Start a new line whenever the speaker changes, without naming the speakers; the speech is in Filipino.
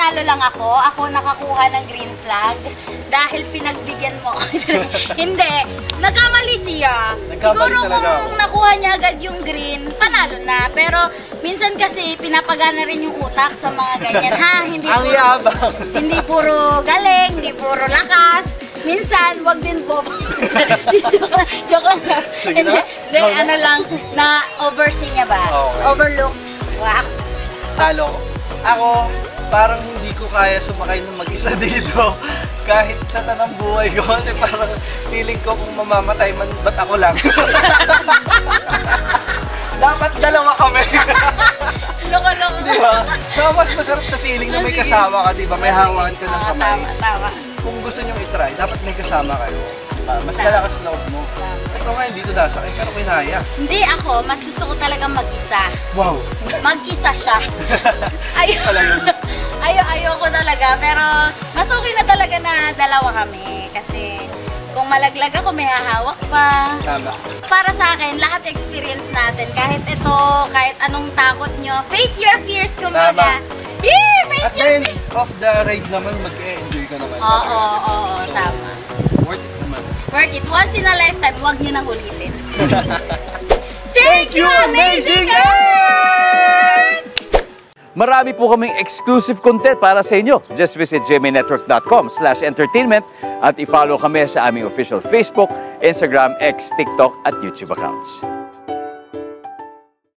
nanalo lang ako. Ako nakakuha ng green flag dahil pinagbigyan mo. Hindi. Nagkamali siya. Siguro kung nakuha niya agad yung green, panalo na. Pero minsan kasi pinapagana rin yung utak sa mga ganyan. Ha? Hindi puro galing, hindi puro lakas. Minsan, wag din po. Joke lang. Hindi, ano lang, na-oversee niya ba?
Okay.
Overlooked. Wow.
Talo. Ako, parang hindi ko kaya sumakay ng mag-isa dito. Kahit sa tanang buhay ko. Kasi parang feeling ko kung mamamatay man, ba't ako lang? Dapat dalawa kami.
Loko-loko.
Diba? So, mas masarap sa feeling na may kasama ka, diba? May hawakan ka ng kamay.
Tama.
Kung gusto nyo i-try, dapat may kasama kayo. Mas lalakas loob mo. Ito nga, hindi ko nasakay, pero kinaya.
Hindi ako, mas gusto ko talagang mag-isa.
Wow!
Mag-isa siya. Ayoko talaga, pero mas okay na talaga na dalawa kami. Kasi kung malaglag ako, may hahawak pa.
Tama.
Para sa akin, lahat experience natin. Kahit ito, kahit anong takot nyo. Face your fears, kumbaga.
At the end of the ride naman, mag-enjoy ka naman.
Oo,
So,
tama.
Worth it naman.
Worth it. Once in a lifetime, huwag nyo nang ulitin.
Thank you, Amazing Earth!
Marami po kaming exclusive content para sa inyo. Just visit gmanetwork.com/entertainment at i-follow kami sa aming official Facebook, Instagram, X, TikTok at YouTube accounts.